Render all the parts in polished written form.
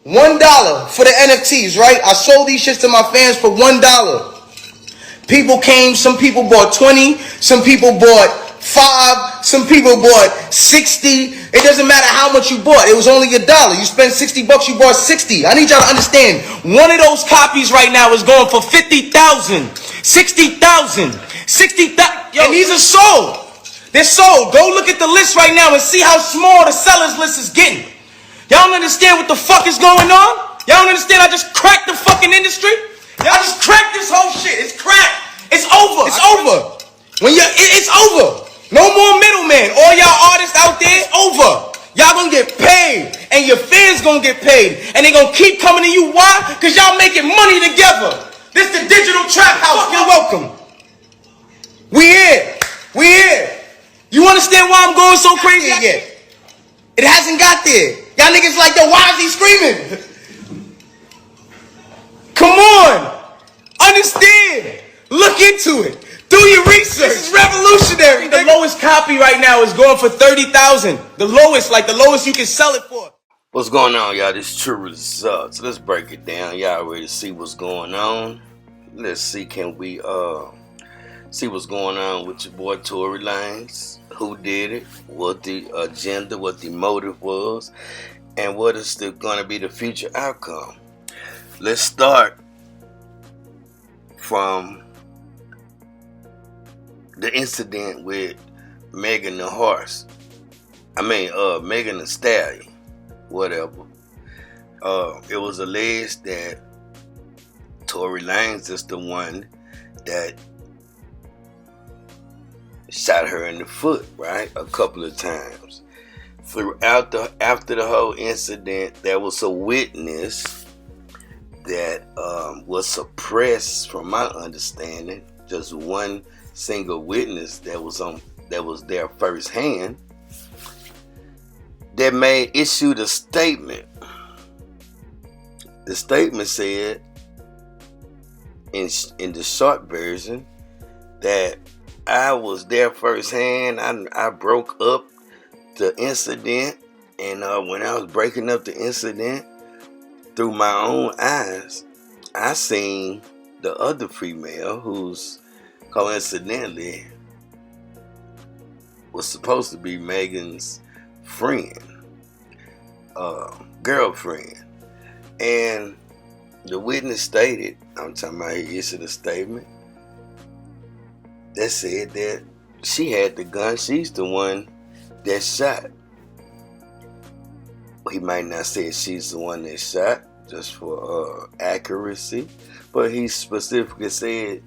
$1 for the NFTs, right? I sold these shits to my fans for $1. People came, some people bought 20, some people bought 5, some people bought 60. It doesn't matter how much you bought. It was only $1. You spent $60, you bought 60. I need y'all to understand. One of those copies right now is going for 50,000, 60,000, 60,000. And these are sold. They're sold. Go look at the list right now and see how small the sellers list is getting. Y'all don't understand what the fuck is going on? Y'all don't understand I just cracked the fucking industry? Y'all just cracked this whole shit. It's cracked. It's over. It's over. It's over. No more middleman. All y'all artists out there, it's over. Y'all gonna get paid. And your fans gonna get paid. And they gonna keep coming to you. Why? Because y'all making money together. This the digital trap house. You're welcome. We here. We here. You understand why I'm going so crazy yet? It hasn't got there. Y'all niggas like, yo, why is he screaming? Come on. Understand. Look into it. Do your research. This is revolutionary. The lowest copy right now is going for 30,000. The lowest, like the lowest you can sell it for. What's going on, y'all? This True Results. Let's break it down. Y'all ready to see what's going on? Let's see, can we see what's going on with your boy Tory Lanez? Who did it? What the agenda, what the motive was, and what is going to be the future outcome. Let's start from the incident with Megan the horse. Megan the stallion, whatever. It was alleged that Tory Lanez is the one that shot her in the foot, right? A couple of times. After the whole incident, there was a witness that was suppressed, from my understanding. Just one single witness that was there firsthand, that issued a statement. The statement said, in the short version, that I was there firsthand. I broke up the incident, and when I was breaking up the incident, through my own eyes, I seen the other female, who's coincidentally was supposed to be Megan's friend, girlfriend. And the witness stated, I'm talking about, he issued a statement that said that she had the gun. She's the one that shot. He might not say she's the one that shot, just for accuracy, but he specifically said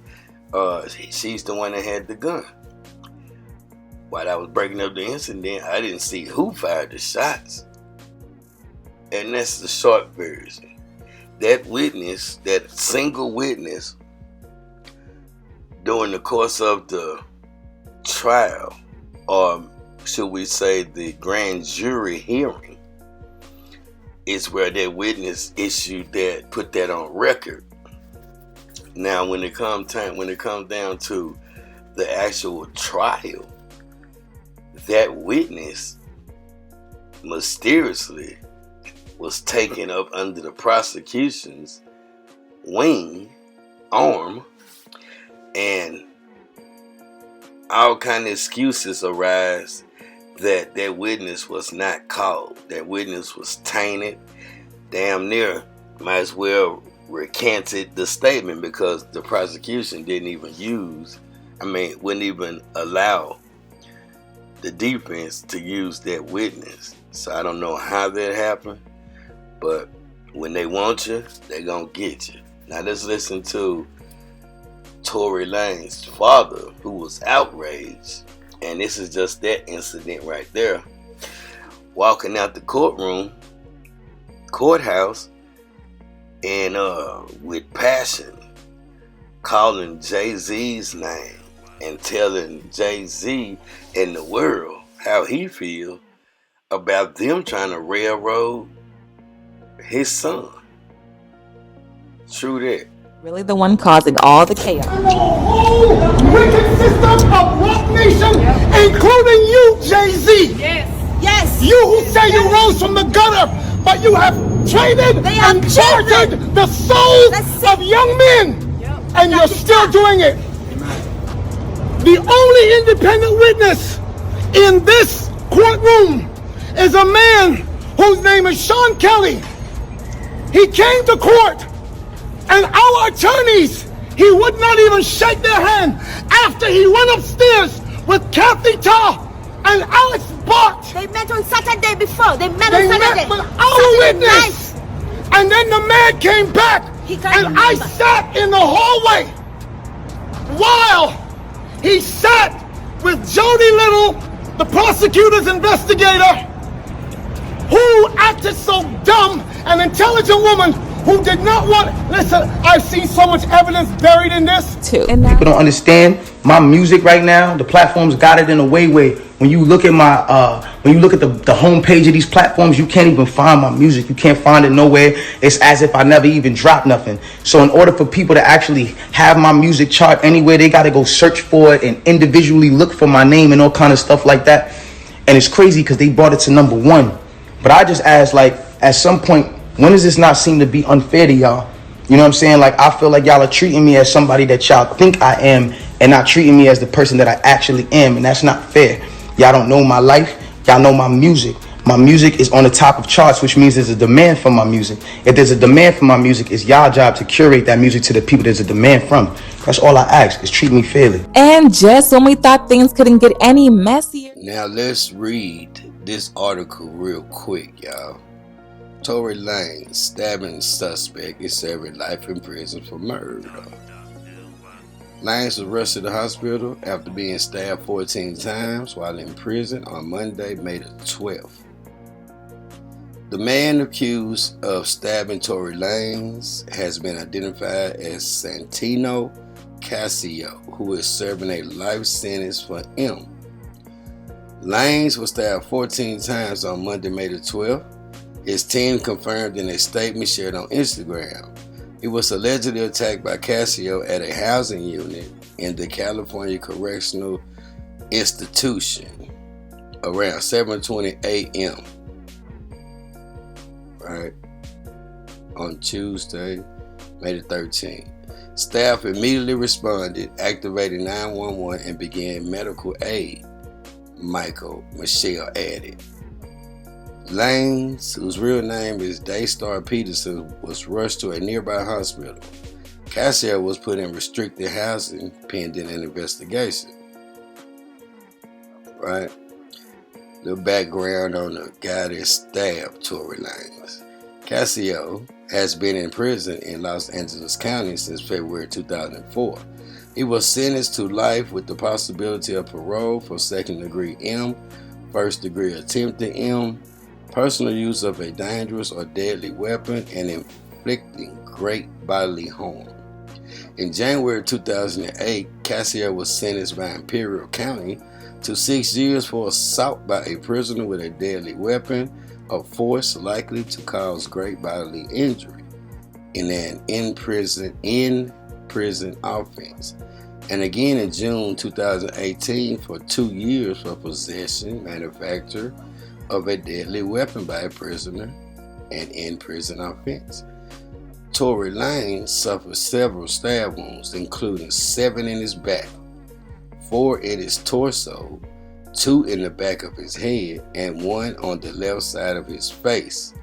she's the one that had the gun. While I was breaking up the incident, I didn't see who fired the shots. And that's the short version. That witness, that single witness, during the course of the trial, or should we say the grand jury hearing, is where that witness put that on record. Now, when it comes down to the actual trial, that witness mysteriously was taken up under the prosecution's arm, and all kind of excuses arise that witness was not called. That witness was tainted. Damn near might as well recanted the statement, because the prosecution wouldn't even allow the defense to use that witness. So I don't know how that happened, but when they want you, they gonna get you. Now let's listen to Tory Lanez's father, who was outraged, and this is just that incident right there, walking out the courthouse, and with passion, calling Jay-Z's name and telling Jay-Z and the world how he feel about them trying to railroad his son. True that. Really the one causing all the chaos. The whole wicked system of Rock Nation, including you, Jay-Z. Yes. You who say you rose from the gutter, but you have traded They are and bartered children. the souls That's of it. young men, and you're still doing it. The only independent witness in this courtroom is a man whose name is Sean Kelly. He came to court, and our attorneys, he would not even shake their hand after he went upstairs with Kathy Tarr and Alex Bart. They met on Saturday before. They met They on Saturday. met with our Saturday witness. night. And then the man came back, He can't and I remember. sat in the hallway while he sat with Jody Little, the prosecutor's investigator, who acted so dumb, an intelligent woman who did not want. Listen, I've seen so much evidence buried in this. Too. And now, People don't understand my music right now. The platforms got it in a way where when you look at my when you look at the homepage of these platforms, you can't even find my music. You can't find it nowhere. It's as if I never even dropped nothing. So in order for people to actually have my music chart anywhere, they got to go search for it and individually look for my name and all kind of stuff like that. And it's crazy because they brought it to #1. But I just asked, like, at some point, when does this not seem to be unfair to y'all? You know what I'm saying? Like, I feel like y'all are treating me as somebody that y'all think I am and not treating me as the person that I actually am. And that's not fair. Y'all don't know my life. Y'all know my music. My music is on the top of charts, which means there's a demand for my music. If there's a demand for my music, it's y'all job to curate that music to the people there's a demand from. That's all I ask, is treat me fairly. and just when we thought things couldn't get any messier. Now let's read this article real quick, y'all. Tory Lanez, stabbing suspect, is serving life in prison for murder. Lanez was rushed to the hospital after being stabbed 14 times while in prison on Monday, May the 12th. The man accused of stabbing Tory Lanez has been identified as Santino Casio, who is serving a life sentence for M. Lanez was stabbed 14 times on Monday, May the 12th. His team confirmed in a statement shared on Instagram. He was allegedly attacked by Casio at a housing unit in the California Correctional Institution around 7:20 a.m. Right, on Tuesday, May the 13th. Staff immediately responded, activating 911 and began medical aid, Michelle added. Lanez, whose real name is Daystar Peterson, was rushed to a nearby hospital. Casio was put in restricted housing pending an investigation. Right? The background on the guy that stabbed Tory Lanez. Casio has been in prison in Los Angeles County since February 2004. He was sentenced to life with the possibility of parole for second-degree M, first-degree attempted M, personal use of a dangerous or deadly weapon, and inflicting great bodily harm. In January 2008, Casio was sentenced by Imperial County to 6 years for assault by a prisoner with a deadly weapon of force likely to cause great bodily injury in an in-prison offense. And again in June 2018 for 2 years for possession, manufacture of a deadly weapon by a prisoner, an in-prison offense. Tory Lanez suffered several stab wounds, including 7 in his back, 4 in his torso, 2 in the back of his head, and 1 on the left side of his face.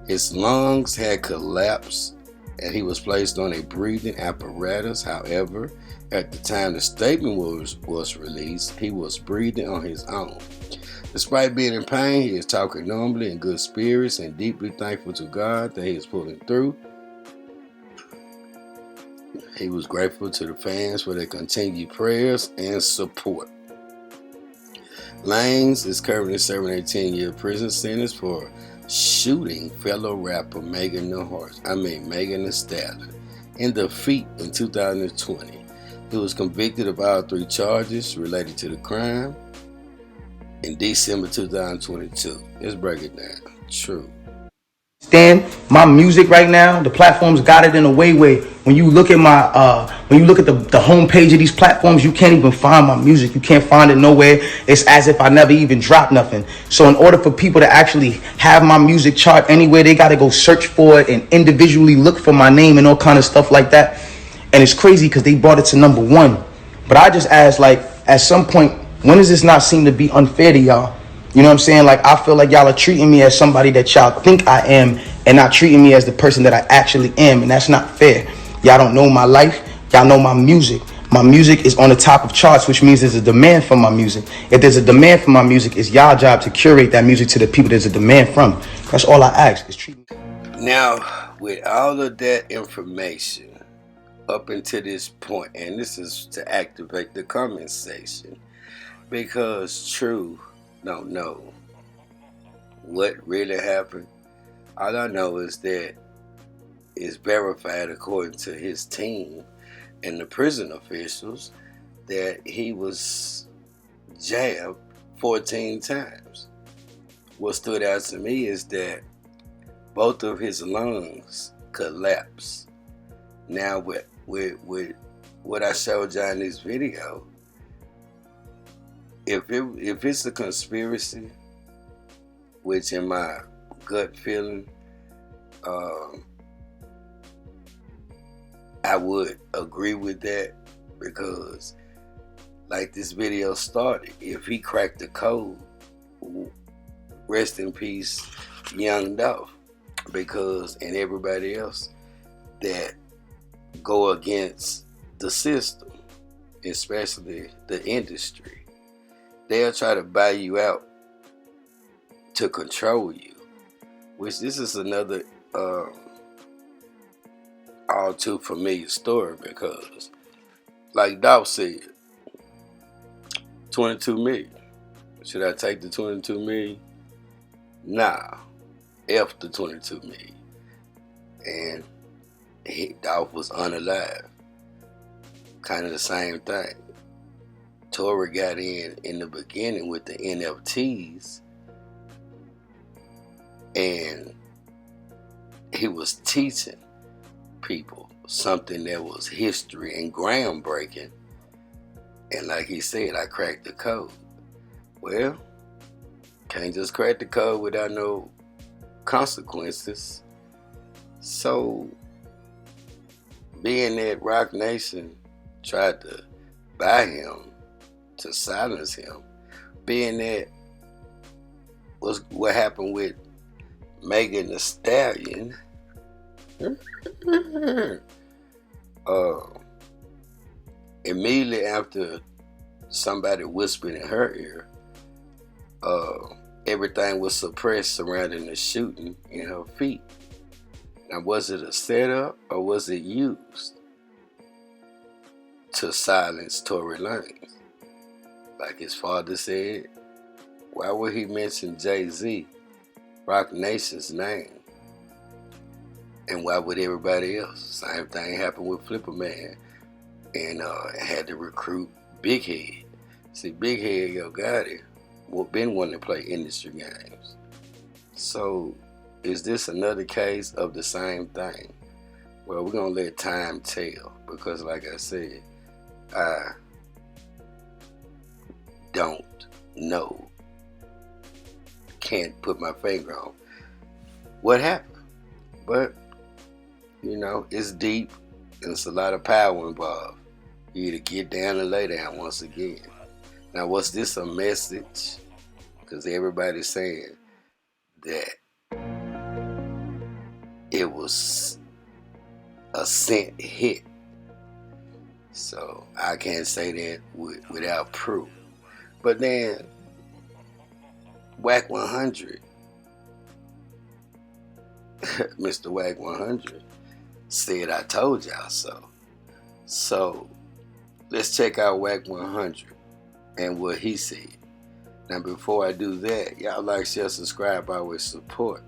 His lungs had collapsed and he was placed on a breathing apparatus. However, at the time the statement was released, he was breathing on his own. Despite being in pain, he is talking normally in good spirits and deeply thankful to God that he is pulling through. He was grateful to the fans for their continued prayers and support. Lanez is currently serving a 10-year prison sentence for shooting fellow rapper Megan Thee Stallion in defeat in 2020. He was convicted of all 3 charges related to the crime in December 2022. Let's break it down. True. Stand my music right now. The platforms got it in a way where when you look at the homepage of these platforms, you can't even find my music. You can't find it nowhere. It's as if I never even dropped nothing. So in order for people to actually have my music chart anywhere, they got to go search for it and individually look for my name and all kind of stuff like that. And it's crazy because they brought it to #1. But I just asked, like, at some point, when does this not seem to be unfair to y'all? You know what I'm saying? Like, I feel like y'all are treating me as somebody that y'all think I am and not treating me as the person that I actually am. And that's not fair. Y'all don't know my life. Y'all know my music. My music is on the top of charts, which means there's a demand for my music. If there's a demand for my music, it's y'all job to curate that music to the people there's a demand from. That's all I ask, is treat me. Now, with all of that information up until this point, and this is to activate the comment section, because True don't know what really happened. All I know is that it's verified according to his team and the prison officials that he was jabbed 14 times. What stood out to me is that both of his lungs collapsed. Now with what I showed y'all in this video, if it's a conspiracy, which in my gut feeling, I would agree with that, because like this video started, if he cracked the code, rest in peace Young Dolph, because and everybody else that go against the system, especially the industry, they'll try to buy you out to control you, which this is another all too familiar story, because like Dolph said, 22 million. Should I take the 22 million? Nah, F the 22 million. And Dolph was unalive. Kind of the same thing. Tory got in the beginning with the NFTs, and he was teaching people something that was history and groundbreaking. And like he said, I cracked the code. Well, can't just crack the code without no consequences. So, being that Roc Nation tried to buy him, to silence him, being that was what happened with Megan Thee Stallion, immediately after somebody whispered in her ear, everything was suppressed surrounding the shooting in her feet. Now, was it a setup or was it used to silence Tory Lanez? Like his father said, why would he mention Jay-Z, Roc Nation's name? And why would everybody else? Same thing happened with Flipper Man, and had to recruit Big Head. See, Big Head, Yo Gotti, been wanting to play industry games. So, is this another case of the same thing? Well, we're gonna let time tell, because like I said, I don't know. Can't put my finger on what happened. But, you know, it's deep and it's a lot of power involved. You either get down or lay down once again. Now, was this a message? Because everybody's saying that it was a sent hit. So I can't say that without proof. But then, Wack 100, Mr. Wack 100 said, I told y'all so. So let's check out Wack 100 and what he said. Now, before I do that, y'all like, share, subscribe, always support.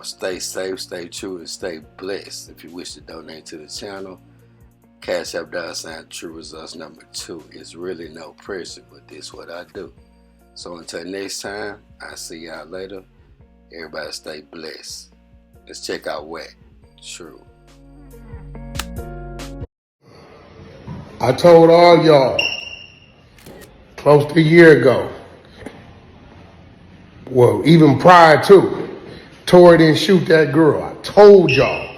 Stay safe, stay true, and stay blessed. If you wish to donate to the channel, Cash App $TRURESULTS #2. It's really no pressure, but this is what I do. So until next time, I'll see y'all later. Everybody stay blessed. Let's check out Wack. True. I told all y'all close to a year ago, well, even prior to, Tory didn't shoot that girl. I told y'all,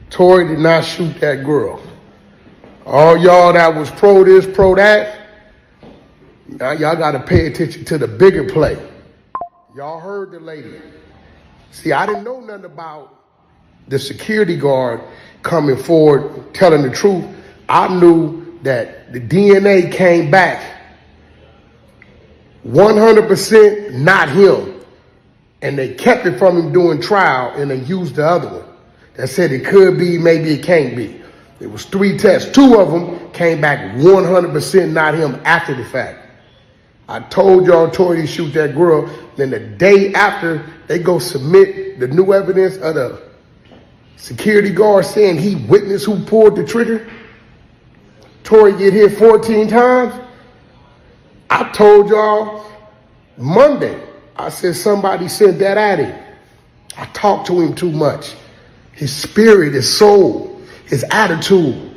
Tory did not shoot that girl. All y'all that was pro this, pro that, now y'all gotta pay attention to the bigger play. Y'all heard the lady. See, I didn't know nothing about the security guard coming forward, telling the truth. I knew that the DNA came back 100% not him. And they kept it from him doing trial and they used the other one. That said it could be, maybe it can't be. It was 3 tests. 2 of them came back 100% not him after the fact. I told y'all Tory to shoot that girl. Then the day after, they go submit the new evidence of the security guard saying he witnessed who pulled the trigger. Tory get hit 14 times. I told y'all Monday, I said somebody sent that at him. I talked to him too much. His spirit, his soul, his attitude.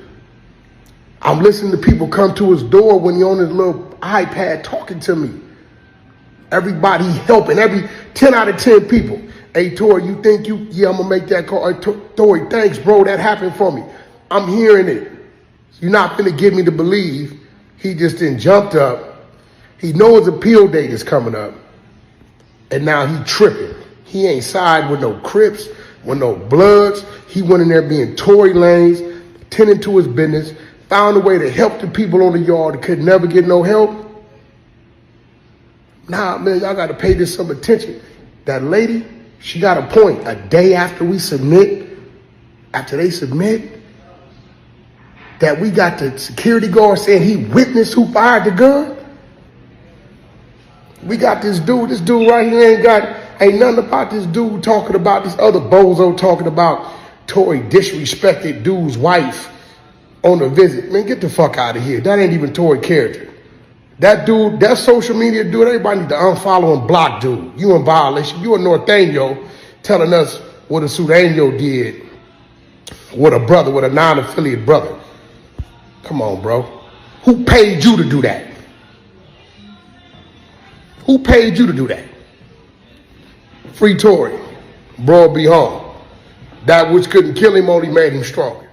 I'm listening to people come to his door when he on his little iPad talking to me. Everybody helping, every 10 out of 10 people. Hey, Tory, you think you, yeah, I'm gonna make that call. Hey, Tory, thanks, bro, that happened for me. I'm hearing it. You're not gonna get me to believe he just done jumped up. He knows his appeal date is coming up. And now he tripping. He ain't side with no Crips, with no Bloods. He went in there being Tory Lanez, tending to his business, found a way to help the people on the yard that could never get no help. Nah, man, y'all got to pay this some attention. That lady, she got a point. A day after we submit, after they submit, that we got the security guard saying he witnessed who fired the gun. We got this dude right here ain't nothing about this dude talking about this other bozo talking about Tory disrespected dude's wife on a visit. Man, get the fuck out of here. That ain't even Tory character. That dude, that social media dude, everybody need to unfollow and block dude. You in violation. You a Northaniel telling us what a Sudanio did with a brother, with a non-affiliate brother. Come on, bro. Who paid you to do that? Who paid you to do that? Free Tory. Bro, be home. That which couldn't kill him only made him stronger.